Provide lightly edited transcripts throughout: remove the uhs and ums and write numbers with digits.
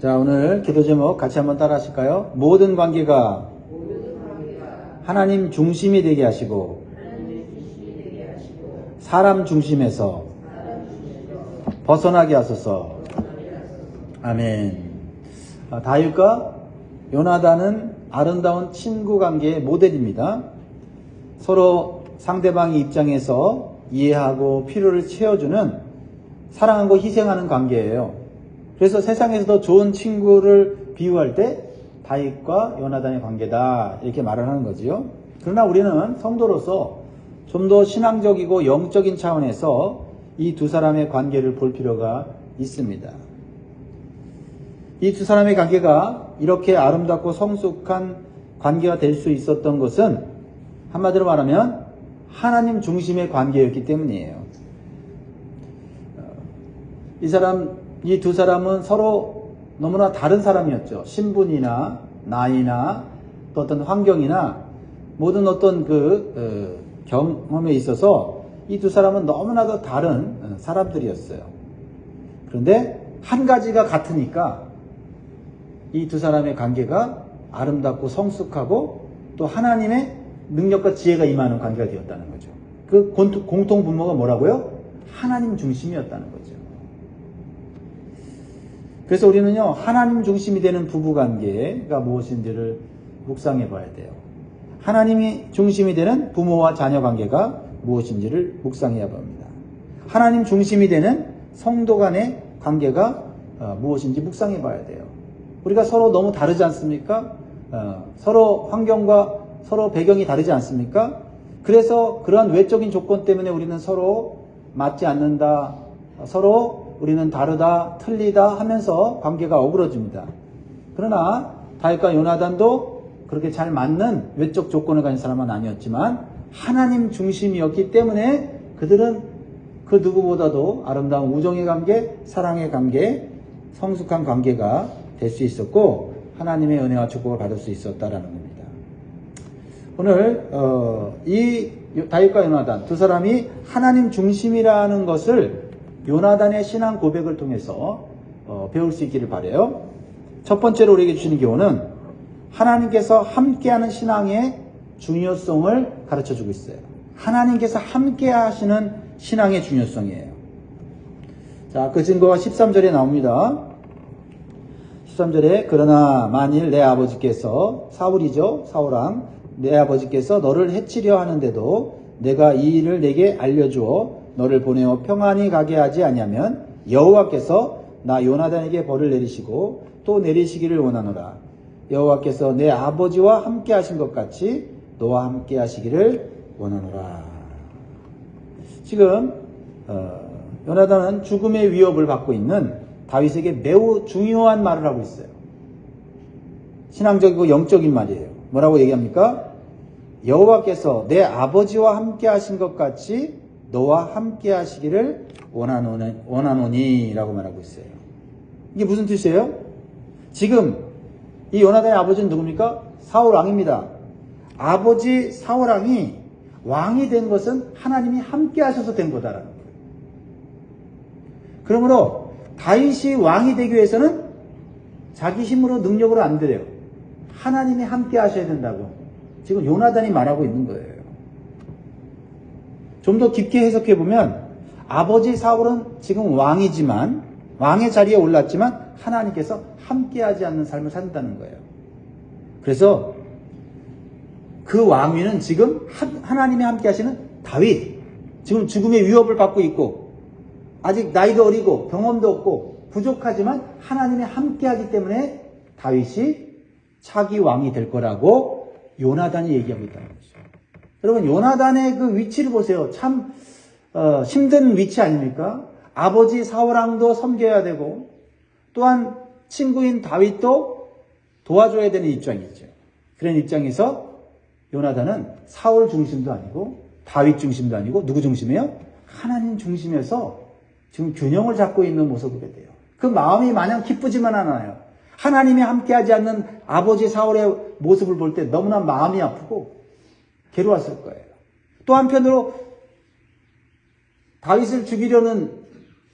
자, 오늘 기도 제목 같이 한번 따라 하실까요? 모든 관계가 하나님 중심이 되게 하시고 사람 중심에서 벗어나게 하소서. 아멘. 다윗과 요나단은 아름다운 친구 관계의 모델입니다. 서로 상대방의 입장에서 이해하고 필요를 채워주는, 사랑하고 희생하는 관계예요. 그래서 세상에서도 좋은 친구를 비유할 때 다윗과 요나단의 관계다 이렇게 말을 하는 거지요. 그러나 우리는 성도로서 좀 더 신앙적이고 영적인 차원에서 이 두 사람의 관계를 볼 필요가 있습니다. 이 두 사람의 관계가 이렇게 아름답고 성숙한 관계가 될 수 있었던 것은 한마디로 말하면 하나님 중심의 관계였기 때문이에요. 이 두 사람은 서로 너무나 다른 사람이었죠. 신분이나 나이나 또 어떤 환경이나 모든 어떤 경험에 있어서 이 두 사람은 너무나도 다른 사람들이었어요. 그런데 한 가지가 같으니까 이 두 사람의 관계가 아름답고 성숙하고 또 하나님의 능력과 지혜가 임하는 관계가 되었다는 거죠. 그 공통 분모가 뭐라고요? 하나님 중심이었다는 거죠. 그래서 우리는요, 하나님 중심이 되는 부부관계가 무엇인지를 묵상해 봐야 돼요. 하나님이 중심이 되는 부모와 자녀 관계가 무엇인지를 묵상해야 합니다. 하나님 중심이 되는 성도 간의 관계가 무엇인지 묵상해 봐야 돼요. 우리가 서로 너무 다르지 않습니까? 서로 환경과 서로 배경이 다르지 않습니까? 그래서 그러한 외적인 조건 때문에 우리는 서로 맞지 않는다, 서로 우리는 다르다, 틀리다 하면서 관계가 어그러집니다. 그러나 다윗과 요나단도 그렇게 잘 맞는 외적 조건을 가진 사람은 아니었지만 하나님 중심이었기 때문에 그들은 그 누구보다도 아름다운 우정의 관계, 사랑의 관계, 성숙한 관계가 될 수 있었고 하나님의 은혜와 축복을 받을 수 있었다라는 겁니다. 오늘 이 다윗과 요나단 두 사람이 하나님 중심이라는 것을 요나단의 신앙 고백을 통해서 배울 수 있기를 바라요. 첫 번째로 우리에게 주시는 교훈은 하나님께서 함께하는 신앙의 중요성을 가르쳐주고 있어요. 하나님께서 함께 하시는 신앙의 중요성이에요. 자, 그 증거가 13절에 나옵니다. 13절에 그러나 만일 내 아버지께서, 사울이죠, 사울왕, 내 아버지께서 너를 해치려 하는데도 내가 이 일을 내게 알려주어 너를 보내어 평안히 가게 하지 아니하면 여호와께서 나 요나단에게 벌을 내리시고 또 내리시기를 원하노라. 여호와께서 내 아버지와 함께 하신 것 같이 너와 함께 하시기를 원하노라. 지금 요나단은 죽음의 위협을 받고 있는 다윗에게 매우 중요한 말을 하고 있어요. 신앙적이고 영적인 말이에요. 뭐라고 얘기합니까? 여호와께서 내 아버지와 함께 하신 것 같이 너와 함께 하시기를 원하노니 라고 말하고 있어요. 이게 무슨 뜻이에요? 지금 이 요나단의 아버지는 누굽니까? 사울왕입니다. 아버지 사울왕이 왕이 된 것은 하나님이 함께 하셔서 된 거다라는 거예요. 그러므로 다윗이 왕이 되기 위해서는 자기 힘으로 능력으로 안 돼요. 하나님이 함께 하셔야 된다고 지금 요나단이 말하고 있는 거예요. 좀 더 깊게 해석해 보면 아버지 사울은 지금 왕이지만, 왕의 자리에 올랐지만 하나님께서 함께하지 않는 삶을 산다는 거예요. 그래서 그 왕위는 지금 하나님이 함께하시는 다윗, 지금 죽음의 위협을 받고 있고 아직 나이도 어리고 경험도 없고 부족하지만 하나님이 함께하기 때문에 다윗이 차기 왕이 될 거라고 요나단이 얘기하고 있다는 거죠. 여러분, 요나단의 그 위치를 보세요. 참 힘든 위치 아닙니까? 아버지 사울왕도 섬겨야 되고 또한 친구인 다윗도 도와줘야 되는 입장이죠. 그런 입장에서 요나단은 사울 중심도 아니고 다윗 중심도 아니고 누구 중심이에요? 하나님 중심에서 지금 균형을 잡고 있는 모습을 보게 돼요. 그 마음이 마냥 기쁘지만 않아요. 하나님이 함께하지 않는 아버지 사울의 모습을 볼 때 너무나 마음이 아프고 괴로웠을 거예요. 또 한편으로 다윗을 죽이려는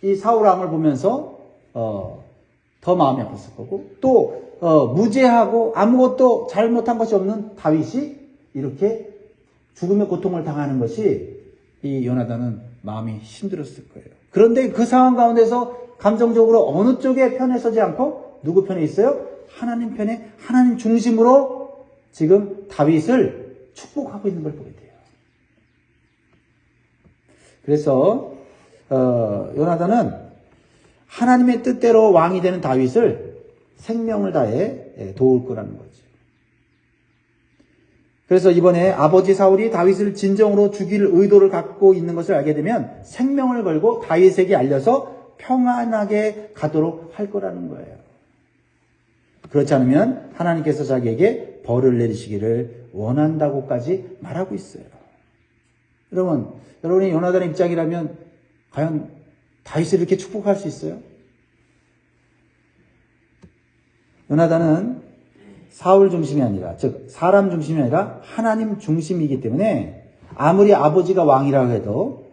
이 사울왕을 보면서 더 마음이 아팠을 거고, 또 무죄하고 아무것도 잘못한 것이 없는 다윗이 이렇게 죽음의 고통을 당하는 것이 이 요나단은 마음이 힘들었을 거예요. 그런데 그 상황 가운데서 감정적으로 어느 쪽에 편에 서지 않고 누구 편에 있어요? 하나님 편에, 하나님 중심으로 지금 다윗을 축복하고 있는 걸 보게 돼요. 그래서 요나단은 하나님의 뜻대로 왕이 되는 다윗을 생명을 다해 도울 거라는 거죠. 그래서 이번에 아버지 사울이 다윗을 진정으로 죽일 의도를 갖고 있는 것을 알게 되면 생명을 걸고 다윗에게 알려서 평안하게 가도록 할 거라는 거예요. 그렇지 않으면 하나님께서 자기에게 벌을 내리시기를 원한다고까지 말하고 있어요. 여러분이 요나단의 입장이라면 과연 다윗을 이렇게 축복할 수 있어요? 요나단은 사울 중심이 아니라, 즉 사람 중심이 아니라 하나님 중심이기 때문에 아무리 아버지가 왕이라고 해도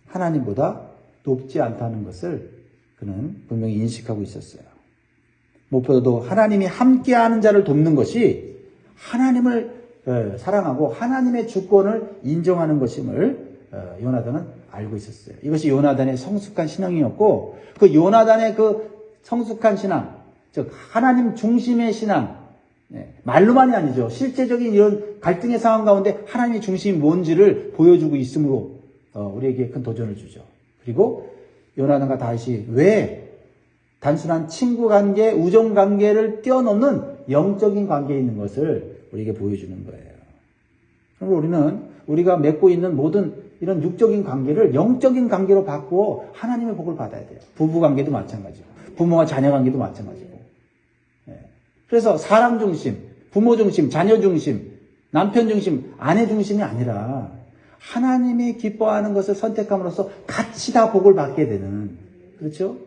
하나님보다 높지 않다는 것을 그는 분명히 인식하고 있었어요. 무엇보다도 하나님이 함께하는 자를 돕는 것이 하나님을 사랑하고 하나님의 주권을 인정하는 것임을 요나단은 알고 있었어요. 이것이 요나단의 성숙한 신앙이었고, 그 요나단의 그 성숙한 신앙, 즉 하나님 중심의 신앙, 말로만이 아니죠. 실제적인 이런 갈등의 상황 가운데 하나님의 중심이 뭔지를 보여주고 있으므로 우리에게 큰 도전을 주죠. 그리고 요나단과 다윗이 왜 단순한 친구 관계, 우정 관계를 뛰어넘는 영적인 관계에 있는 것을 우리에게 보여주는 거예요. 그럼 우리가 맺고 있는 모든 이런 육적인 관계를 영적인 관계로 바꾸어 하나님의 복을 받아야 돼요. 부부 관계도 마찬가지고, 부모와 자녀 관계도 마찬가지고. 그래서 사람 중심, 부모 중심, 자녀 중심, 남편 중심, 아내 중심이 아니라 하나님이 기뻐하는 것을 선택함으로써 같이 다 복을 받게 되는, 그렇죠?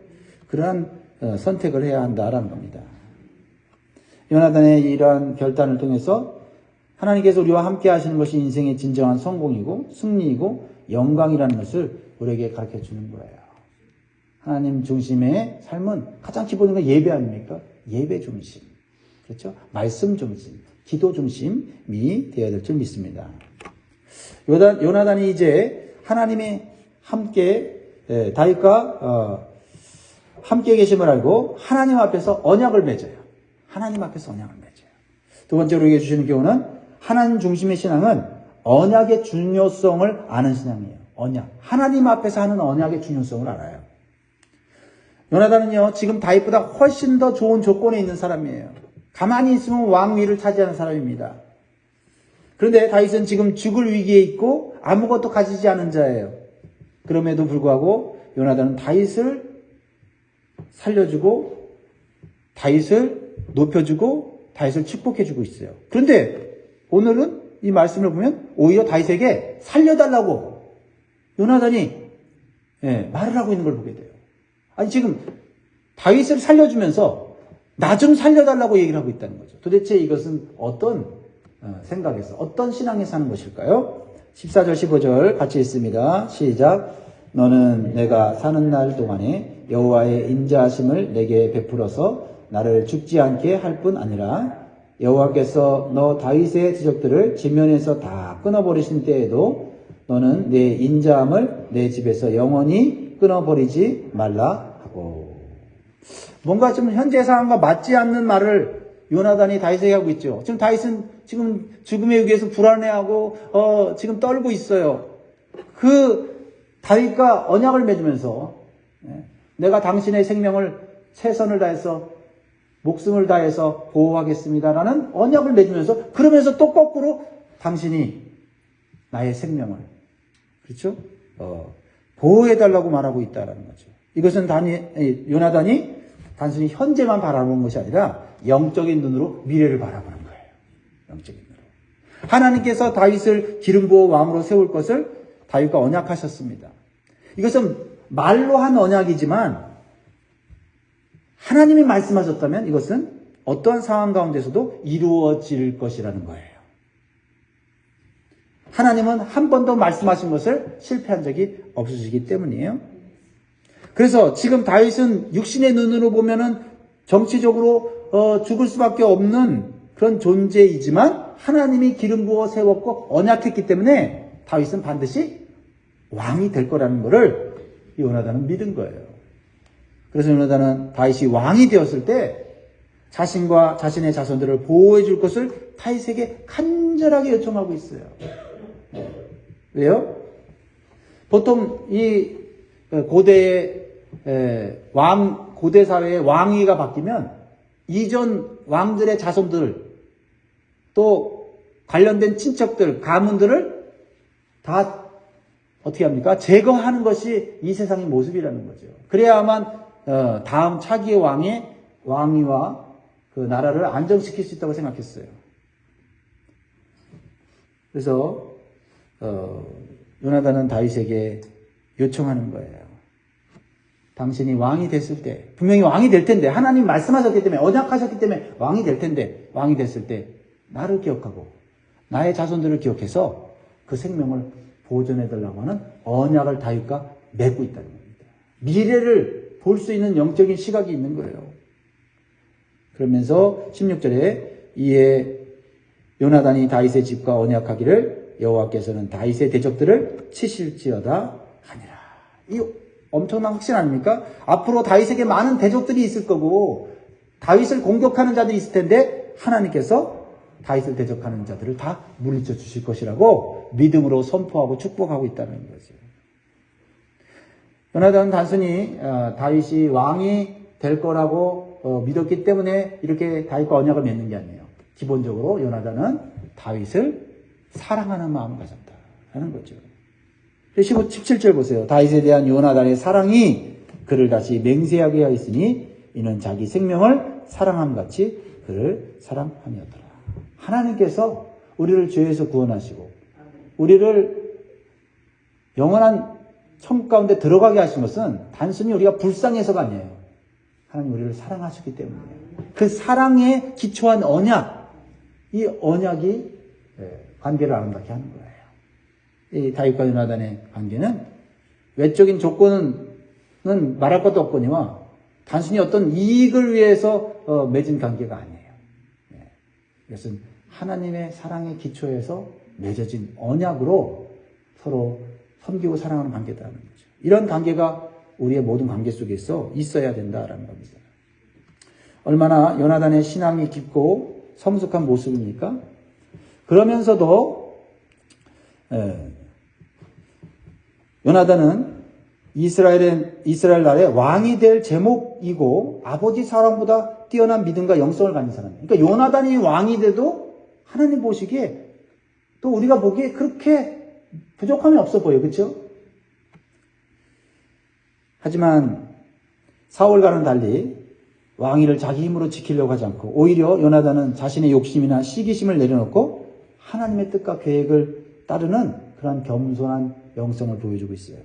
그러한 선택을 해야 한다라는 겁니다. 요나단의 이러한 결단을 통해서 하나님께서 우리와 함께 하시는 것이 인생의 진정한 성공이고 승리이고 영광이라는 것을 우리에게 가르쳐 주는 거예요. 하나님 중심의 삶은 가장 기본적인 건 예배 아닙니까? 예배 중심. 그렇죠? 말씀 중심, 기도 중심이 되어야 될 줄 믿습니다. 요나단이 이제 하나님이 함께 다윗과 함께 계심을 알고 하나님 앞에서 언약을 맺어요. 하나님 앞에서 언약을 맺어요. 두 번째로 우리에게 주시는 교훈은 하나님 중심의 신앙은 언약의 중요성을 아는 신앙이에요. 언약. 하나님 앞에서 하는 언약의 중요성을 알아요. 요나단은요, 지금 다윗보다 훨씬 더 좋은 조건에 있는 사람이에요. 가만히 있으면 왕위를 차지하는 사람입니다. 그런데 다윗은 지금 죽을 위기에 있고 아무것도 가지지 않은 자예요. 그럼에도 불구하고 요나단은 다윗을 살려주고 다윗을 높여주고 다윗을 축복해주고 있어요. 그런데 오늘은 이 말씀을 보면 오히려 다윗에게 살려달라고 요나단이 말을 하고 있는 걸 보게 돼요. 아니 지금 다윗을 살려주면서 나 좀 살려달라고 얘기를 하고 있다는 거죠. 도대체 이것은 어떤 생각에서 어떤 신앙에서 하는 것일까요? 14절 15절 같이 읽습니다. 시작. 너는 내가 사는 날 동안에 여호와의 인자하심을 내게 베풀어서 나를 죽지 않게 할 뿐 아니라 여호와께서 너 다윗의 지적들을 지면에서 다 끊어버리신 때에도 너는 내 인자함을 내 집에서 영원히 끊어버리지 말라 하고. 뭔가 좀 현재 상황과 맞지 않는 말을 요나단이 다윗에게 하고 있죠. 지금 다윗은 지금 죽음의 위기에서 불안해하고 지금 떨고 있어요. 그 다윗과 언약을 맺으면서 내가 당신의 생명을 최선을 다해서 목숨을 다해서 보호하겠습니다라는 언약을 맺으면서 그러면서 또 거꾸로 당신이 나의 생명을 그렇죠? 보호해달라고 말하고 있다라는 거죠. 이것은 요나단이 단순히 현재만 바라보는 것이 아니라 영적인 눈으로 미래를 바라보는 거예요. 영적인 눈으로. 하나님께서 다윗을 기름 부어 왕으로 세울 것을 다윗과 언약하셨습니다. 이것은 말로 한 언약이지만 하나님이 말씀하셨다면 이것은 어떠한 상황 가운데서도 이루어질 것이라는 거예요. 하나님은 한 번도 말씀하신 것을 실패한 적이 없으시기 때문이에요. 그래서 지금 다윗은 육신의 눈으로 보면은 정치적으로 죽을 수밖에 없는 그런 존재이지만 하나님이 기름 부어 세웠고 언약했기 때문에 다윗은 반드시 왕이 될 거라는 것을 요나단은 믿은 거예요. 그래서 요나단은 다윗이 왕이 되었을 때 자신과 자신의 자손들을 보호해 줄 것을 다윗에게 간절하게 요청하고 있어요. 왜요? 보통 이 고대 사회의 왕위가 바뀌면 이전 왕들의 자손들 또 관련된 친척들, 가문들을 다 어떻게 합니까? 제거하는 것이 이 세상의 모습이라는 거죠. 그래야만 다음 차기의 왕위와 그 나라를 안정시킬 수 있다고 생각했어요. 그래서 요나단은 다윗에게 요청하는 거예요. 당신이 왕이 됐을 때, 분명히 왕이 될 텐데, 하나님 말씀하셨기 때문에, 언약하셨기 때문에 왕이 될 텐데, 왕이 됐을 때 나를 기억하고 나의 자손들을 기억해서 그 생명을 보존해달라고 하는 언약을 다윗과 맺고 있다는 겁니다. 미래를 볼 수 있는 영적인 시각이 있는 거예요. 그러면서 16절에 이에 요나단이 다윗의 집과 언약하기를 여호와께서는 다윗의 대적들을 치실지어다 하니라. 이 엄청난 확신 아닙니까? 앞으로 다윗에게 많은 대적들이 있을 거고 다윗을 공격하는 자들이 있을 텐데 하나님께서 다윗을 대적하는 자들을 다 물리쳐 주실 것이라고 믿음으로 선포하고 축복하고 있다는 거죠. 요나단은 단순히 다윗이 왕이 될 거라고 믿었기 때문에 이렇게 다윗과 언약을 맺는 게 아니에요. 기본적으로 요나단은 다윗을 사랑하는 마음을 가졌다는 거죠. 17절 보세요. 다윗에 대한 요나단의 사랑이 그를 다시 맹세하게 하였으니 이는 자기 생명을 사랑함같이 그를 사랑함이었더라. 하나님께서 우리를 죄에서 구원하시고 우리를 영원한 천국 가운데 들어가게 하신 것은 단순히 우리가 불쌍해서가 아니에요. 하나님 우리를 사랑하셨기 때문이에요. 그 사랑에 기초한 언약, 이 언약이 관계를 아름답게 하는 거예요. 이 다윗과 요나단의 관계는 외적인 조건은 말할 것도 없거니와 단순히 어떤 이익을 위해서 맺은 관계가 아니에요. 이것은 하나님의 사랑의 기초에서 맺어진 언약으로 서로 섬기고 사랑하는 관계다라는 거죠. 이런 관계가 우리의 모든 관계 속에서 있어야 된다라는 겁니다. 얼마나 요나단의 신앙이 깊고 성숙한 모습입니까? 그러면서도 요나단은 이스라엘 나라의 왕이 될 제목이고 아버지 사랑보다 뛰어난 믿음과 영성을 가진 사람이에요. 그러니까 요나단이 왕이 돼도 하나님 보시기에 또 우리가 보기에 그렇게 부족함이 없어 보여요. 그렇죠? 하지만 사울과는 달리 왕위를 자기 힘으로 지키려고 하지 않고 오히려 요나단은 자신의 욕심이나 시기심을 내려놓고 하나님의 뜻과 계획을 따르는 그런 겸손한 영성을 보여주고 있어요.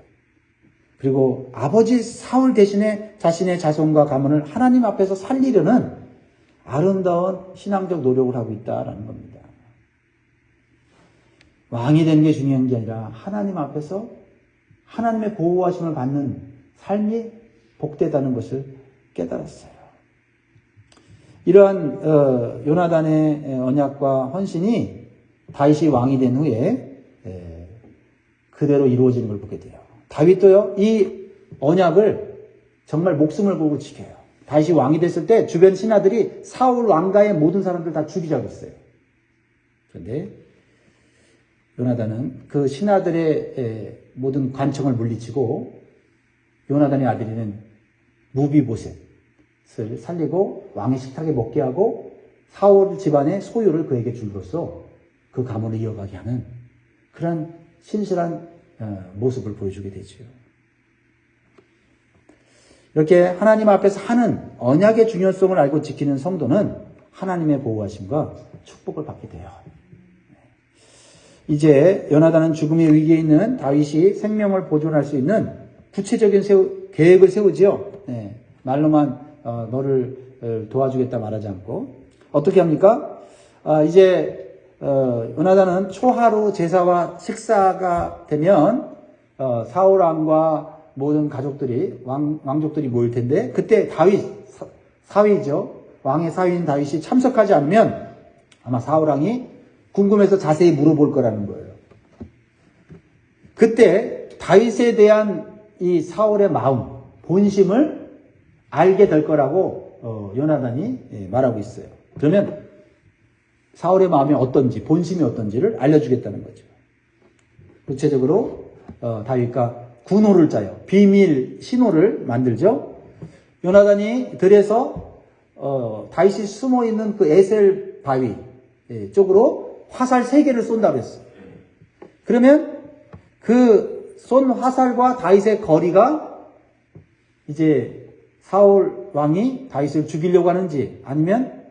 그리고 아버지 사울 대신에 자신의 자손과 가문을 하나님 앞에서 살리려는 아름다운 신앙적 노력을 하고 있다라는 겁니다. 왕이 되는 게 중요한 게 아니라 하나님 앞에서 하나님의 보호하심을 받는 삶이 복되다는 것을 깨달았어요. 이러한 요나단의 언약과 헌신이 다윗이 왕이 된 후에 그대로 이루어지는 걸 보게 돼요. 다윗도요, 이 언약을 정말 목숨을 걸고 지켜요. 다윗이 왕이 됐을 때 주변 신하들이 사울 왕가의 모든 사람들 다 죽이자고 했어요. 그런데 요나단은 그 신하들의 모든 관청을 물리치고 요나단의 아들인 무비보셋을 살리고 왕의 식탁에 먹게 하고 사울 집안의 소유를 그에게 줌으로써 그 가문을 이어가게 하는 그런 신실한 모습을 보여주게 되죠. 이렇게 하나님 앞에서 하는 언약의 중요성을 알고 지키는 성도는 하나님의 보호하심과 축복을 받게 돼요. 이제 요나단은 죽음의 위기에 있는 다윗이 생명을 보존할 수 있는 구체적인 계획을 세우지요. 말로만 너를 도와주겠다 말하지 않고 어떻게 합니까? 이제 요나단은 초하루 제사와 식사가 되면 사울 왕과 모든 가족들이 왕족들이 모일 텐데 그때 다윗 사위죠. 왕의 사위인 다윗이 참석하지 않으면 아마 사울 왕이 궁금해서 자세히 물어볼 거라는 거예요. 그때 다윗에 대한 이 사울의 마음, 본심을 알게 될 거라고 요나단이 말하고 있어요. 그러면 사울의 마음이 어떤지, 본심이 어떤지를 알려주겠다는 거죠. 구체적으로 다윗과 군호를 짜요. 비밀 신호를 만들죠. 요나단이 들에서 다윗이 숨어있는 그 에셀 바위 쪽으로 화살 3개를 쏜다고 했어요. 그러면 그 쏜 화살과 다윗의 거리가 이제 사울 왕이 다윗을 죽이려고 하는지 아니면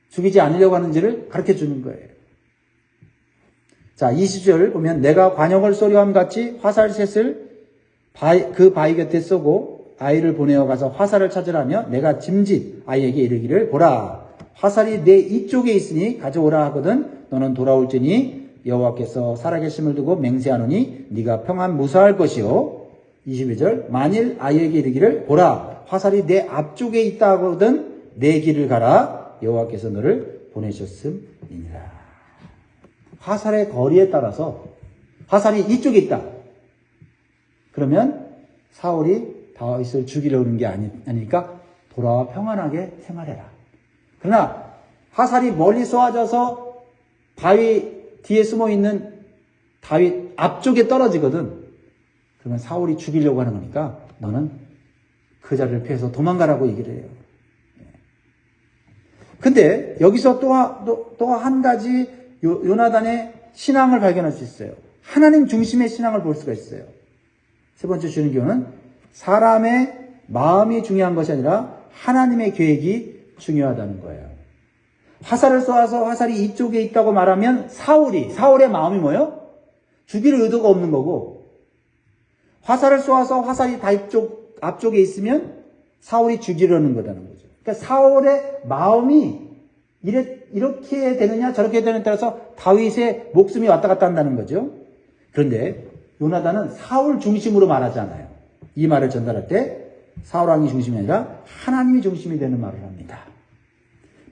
죽이지 않으려고 하는지를 가르쳐 주는 거예요. 자, 20절 보면 내가 관역을 쏘려함 같이 화살 셋을 그 바위 곁에 쏘고 아이를 보내어 가서 화살을 찾으라며 내가 짐짓 아이에게 이르기를 보라 화살이 내 이쪽에 있으니 가져오라 하거든 너는 돌아올지니 여호와께서 살아계심을 두고 맹세하노니 네가 평안 무사할 것이요. 22절 만일 아이에게 이르기를 보라 화살이 내 앞쪽에 있다 하거든 내 길을 가라 여호와께서 너를 보내셨음이니라. 화살의 거리에 따라서 화살이 이쪽에 있다. 그러면 사울이 다윗을 죽이려는 게 아니니까 돌아와 평안하게 생활해라. 그러나 화살이 멀리 쏘아져서 바위 뒤에 숨어있는 다윗 앞쪽에 떨어지거든. 그러면 사울이 죽이려고 하는 거니까 너는 그 자리를 피해서 도망가라고 얘기를 해요. 근데 여기서 또 한 가지 요나단의 신앙을 발견할 수 있어요. 하나님 중심의 신앙을 볼 수가 있어요. 세 번째 주는 교훈은 사람의 마음이 중요한 것이 아니라 하나님의 계획이 중요하다는 거예요. 화살을 쏘아서 화살이 이쪽에 있다고 말하면 사울의 마음이 뭐예요? 죽일 의도가 없는 거고 화살을 쏘아서 화살이 다윗 쪽 앞쪽에 있으면 사울이 죽이려는 거라는 거죠. 그러니까 사울의 마음이 이렇게 되느냐 저렇게 되느냐에 따라서 다윗의 목숨이 왔다 갔다 한다는 거죠. 그런데 요나단은 사울 중심으로 말하지 않아요. 이 말을 전달할 때 사울 왕이 중심이 아니라 하나님이 중심이 되는 말을 합니다.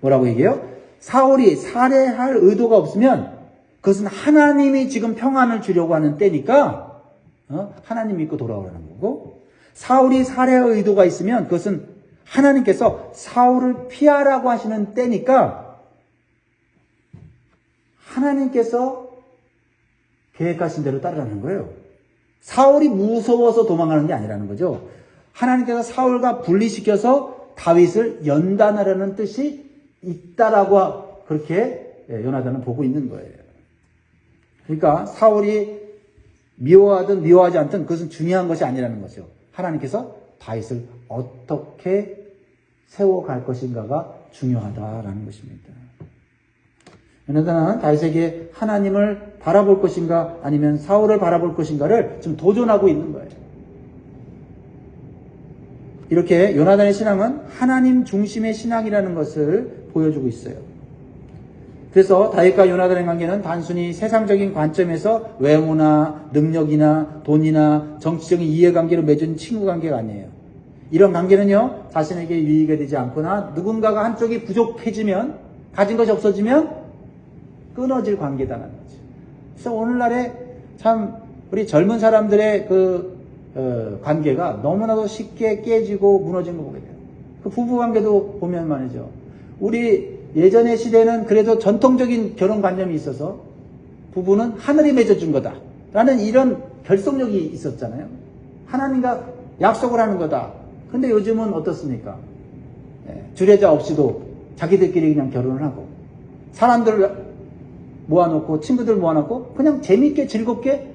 뭐라고 얘기해요? 사울이 살해할 의도가 없으면 그것은 하나님이 지금 평안을 주려고 하는 때니까 하나님 믿고 돌아오라는 거고 사울이 살해할 의도가 있으면 그것은 하나님께서 사울을 피하라고 하시는 때니까 하나님께서 계획하신 대로 따르라는 거예요. 사울이 무서워서 도망가는 게 아니라는 거죠. 하나님께서 사울과 분리시켜서 다윗을 연단하려는 뜻이 있다라고 그렇게 요나단은 보고 있는 거예요. 그러니까 사울이 미워하든 미워하지 않든 그것은 중요한 것이 아니라는 거죠. 하나님께서 다윗을 어떻게 세워갈 것인가가 중요하다라는 것입니다. 요나단은 다윗에게 하나님을 바라볼 것인가 아니면 사울을 바라볼 것인가를 지금 도전하고 있는 거예요. 이렇게 요나단의 신앙은 하나님 중심의 신앙이라는 것을 보여주고 있어요. 그래서 다윗과 요나단의 관계는 단순히 세상적인 관점에서 외모나 능력이나 돈이나 정치적인 이해관계로 맺은 친구 관계가 아니에요. 이런 관계는요, 자신에게 유익이 되지 않거나 누군가가 한쪽이 부족해지면, 가진 것이 없어지면 끊어질 관계다라는 거죠. 그래서 오늘날에 참 우리 젊은 사람들의 관계가 너무나도 쉽게 깨지고 무너진 거 보게 돼요. 그 부부 관계도 보면 말이죠. 우리 예전의 시대는 그래도 전통적인 결혼관념이 있어서 부부는 하늘이 맺어준 거다 라는 이런 결속력이 있었잖아요. 하나님과 약속을 하는 거다. 근데 요즘은 어떻습니까? 주례자 없이도 자기들끼리 그냥 결혼을 하고 사람들을 모아놓고 친구들 모아놓고 그냥 재밌게 즐겁게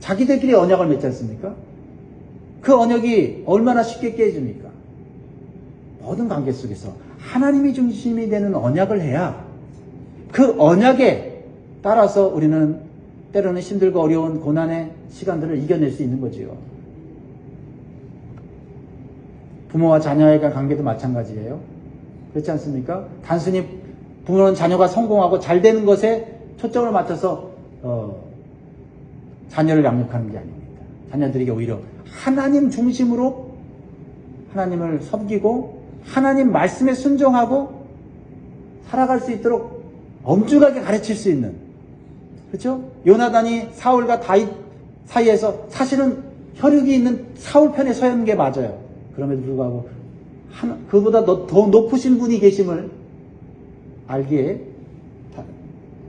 자기들끼리 언약을 맺지 않습니까? 그 언약이 얼마나 쉽게 깨집니까? 모든 관계 속에서 하나님이 중심이 되는 언약을 해야 그 언약에 따라서 우리는 때로는 힘들고 어려운 고난의 시간들을 이겨낼 수 있는 거지요. 부모와 자녀의 관계도 마찬가지예요. 그렇지 않습니까? 단순히 부모는 자녀가 성공하고 잘 되는 것에 초점을 맞춰서 자녀를 양육하는 게 아닙니다. 자녀들에게 오히려 하나님 중심으로 하나님을 섬기고 하나님 말씀에 순종하고 살아갈 수 있도록 엄중하게 가르칠 수 있는, 그렇죠? 요나단이 사울과 다윗 사이에서 사실은 혈육이 있는 사울 편에 서 있는 게 맞아요. 그럼에도 불구하고 그보다 더 높으신 분이 계심을 알기에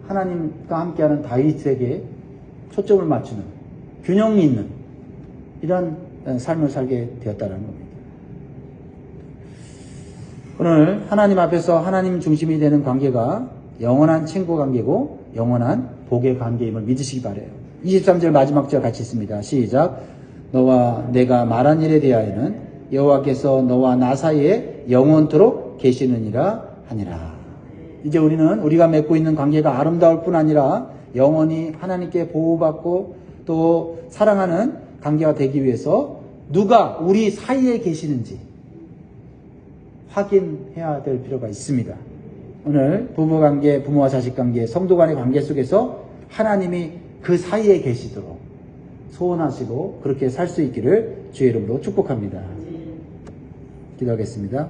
하나님과 함께하는 다윗에게 초점을 맞추는, 균형이 있는 이런 삶을 살게 되었다는 겁니다. 오늘 하나님 앞에서 하나님 중심이 되는 관계가 영원한 친구 관계고 영원한 복의 관계임을 믿으시기 바라요. 23절 마지막 절 같이 있습니다. 시작. 너와 내가 말한 일에 대하여는 여호와께서 너와 나 사이에 영원토록 계시느니라 하니라. 이제 우리는 우리가 맺고 있는 관계가 아름다울 뿐 아니라 영원히 하나님께 보호받고 또 사랑하는 관계가 되기 위해서 누가 우리 사이에 계시는지 확인해야 될 필요가 있습니다. 오늘 부부관계, 부모와 자식관계, 성도 간의 관계 속에서 하나님이 그 사이에 계시도록 소원하시고 그렇게 살 수 있기를 주의 이름으로 축복합니다. 기도하겠습니다.